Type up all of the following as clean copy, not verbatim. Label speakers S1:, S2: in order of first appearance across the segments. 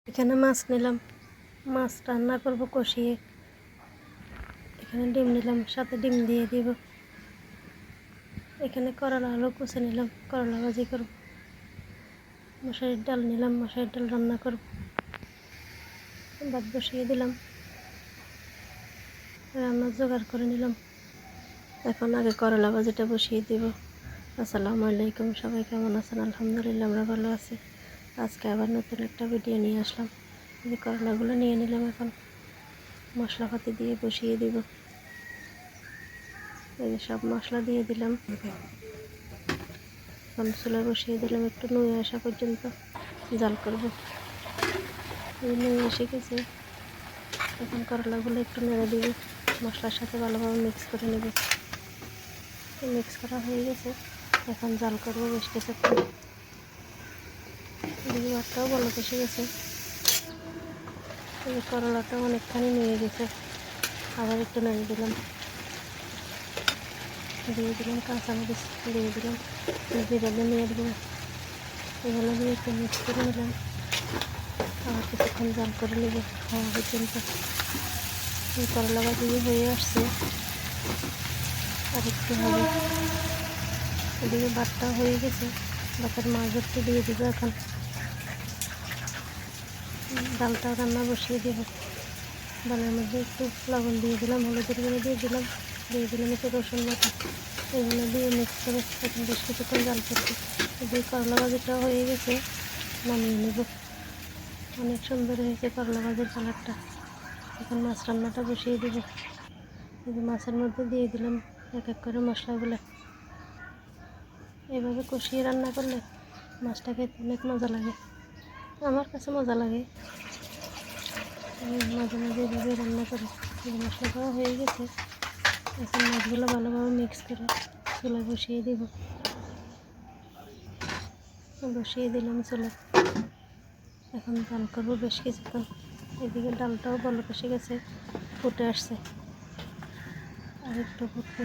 S1: এখানে মাছ নিলাম, মাছ রান্না করব কষিয়ে। এখানে ডিম নিলাম, সাথে ডিম দিয়ে দিব। এখানে করলা আলু কুচে নিলাম, করলা ভাজি করব। মশারির ডাল নিলাম, মশারির ডাল রান্না করব। ভাত বসিয়ে দিলাম, রান্নার জোগাড় করে নিলাম। এখন আগে করলা ভাজিটা বসিয়ে দিব। আসসালামু আলাইকুম, সবাই কেমন আছেন? আলহামদুলিল্লাহ আমরা ভালো আছি। আজকে আবার নতুন একটা ভিডিও নিয়ে আসলাম। এই করলাগুলো নিয়ে নিলাম, এখন মশলাপাতি দিয়ে বসিয়ে দিব। এই যে সব মশলা দিয়ে দিলাম, এখন চুলায় বসিয়ে দিলাম। একটু নুয়ে আসা পর্যন্ত জাল করব। নুয়ে এসে গেছে, এখন করলাগুলো একটু নেড়ে দিব, মশলার সাথে ভালোভাবে মিক্স করে নেব। মিক্স করা হয়ে গেছে, এখন জাল করবো বেশ কিছুক্ষণ। ভাতটাও ভালো এসে গেছে, এই করলাটা অনেকখানি নিয়ে গেছে। আবার একটু নেড়ে দিলাম, দিয়ে দিলাম কাঁচামরিচ, দিয়ে দিলাম জিরা ধনিয়ার গুঁড়ো। এগুলো দিয়ে একটু মিক্স করে নিলাম। আবার কিছুক্ষণ জাল করে নেব হওয়া পর্যন্ত। এই করলা ভাজি হয়ে আসছে, আর একটু হবে। এদিকে ভাতটা হয়ে গেছে, ভাতের মাছ একটু দিয়ে দিব। এখন ডালটা রান্না বসিয়ে দেব। ডালের মধ্যে একটু লবণ দিয়ে দিলাম, হলুদের গুঁড়ো দিয়ে দিলাম একটু রসুন বাটা। এগুলো দিয়ে মিক্স করে এখন বেশ কিছুক্ষণ জাল করছি। এই করলা ভাজিটা হয়ে গেছে, নামিয়ে নেব। অনেক সুন্দর হয়েছে করলা ভাজির কালারটা। এখন মাছ রান্নাটা বসিয়ে দেব। এই যে মাছের মধ্যে দিয়ে দিলাম এক এক করে মশলাগুলো। এভাবে কষিয়ে রান্না করলে মাছটা খেতে অনেক মজা লাগে, আমার কাছে মজা লাগে। মাঝে মাঝে এভাবে রান্না করি। মশলা করা হয়ে গেছে, এখন মাছগুলো ভালোভাবে মিক্স করে চুলায় বসিয়ে দিব। বসিয়ে দিলাম চুলায়, এখন জাল করবো বেশ কিছুক্ষণ। এদিকে ডালটাও ভালো কষে গেছে, ফুটে আসছে, আর একটু ফুটবে।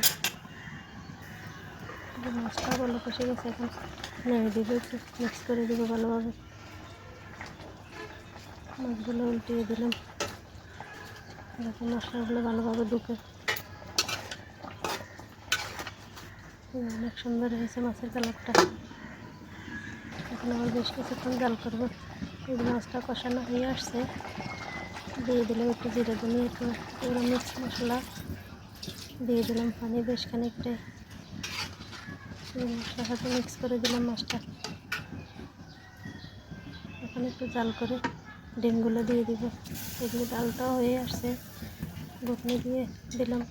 S1: মাছটাও ভালো কষে গেছে, এখন নেড়ে দিব, একটু মিক্স করে দিব ভালোভাবে। মাছগুলো উল্টিয়ে দিলাম, যাতে মশলাগুলো ভালোভাবে ঢুকে। অনেক সুন্দর হয়েছে মাছের কালারটা। এখন আবার বেশ কিছুক্ষণ জাল করব। এই মাছটা কষানো হয়ে আসছে, দিয়ে দিলাম একটু জিরা ধনিয়া পুরো মিক্স মশলা দিয়ে দিলাম। পানি বেশ খানিকটা মশলার সাথে মিক্স করে দিলাম মাছটা। এখন একটু জাল করে ডিমগুলো দিয়ে দিব। এদিকে ডালটাও হয়ে আসছে, ঘুটনি দিয়ে দিলাম।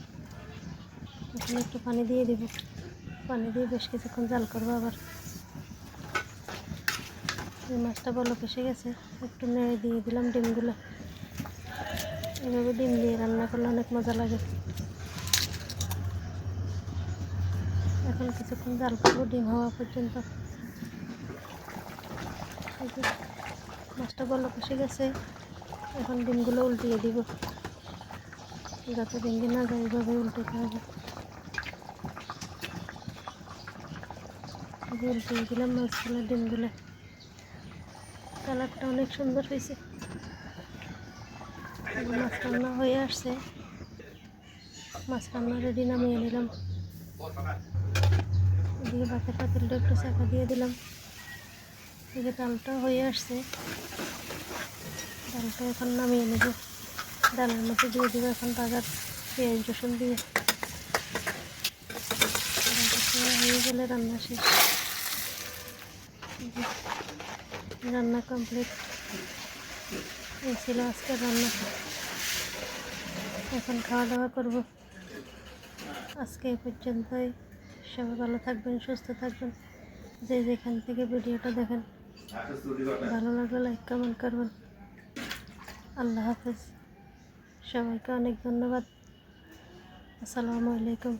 S1: এখন একটু পানি দিয়ে দিব, পানি দিয়ে বেশ কিছুক্ষণ জাল করবো। আবার এই মাছটা ভালো কষে গেছে, একটু নেড়ে দিয়ে দিলাম ডিমগুলো। এভাবে ডিম দিয়ে রান্না করলে অনেক মজা লাগে। এখন কিছুক্ষণ জাল করবো ডিম হওয়া পর্যন্ত। মাছটা ভালো কষে গেছে, এখন ডিমগুলো উল্টিয়ে দিব, যাতে ভেঙে না যায়, এভাবে উল্টাতে হবে। উল্টিয়ে দিলাম মাছগুলো, ডিমগুলো। কালারটা অনেক সুন্দর হয়েছে। মাছ রান্না হয়ে আসছে, মাছ রান্না রেডি, নামিয়ে নিলাম। এদিকে ভাতের পাতিলটা একটু চাকা দিয়ে দিলাম। এদিকে ডালটা হয়ে আসছে, ডালটা এখন নামিয়ে নেব। ডালের মধ্যে দিয়ে দেবো এখন বাগার পেঁয়াজ রসুন দিয়ে। হয়ে গেলে রান্না শেষ, রান্না কমপ্লিট। এই ছিল আজকের রান্না। এখন খাওয়া দাওয়া করব। আজকে এ পর্যন্তই। সবাই ভালো থাকবেন, সুস্থ থাকবেন। যে যেখান থেকে ভিডিওটা দেখেন, ভালো লাগলে লাইক কমেন্ট করবেন। আল্লাহ হাফেজ, সবাইকে অনেক ধন্যবাদ। আসসালামু আলাইকুম।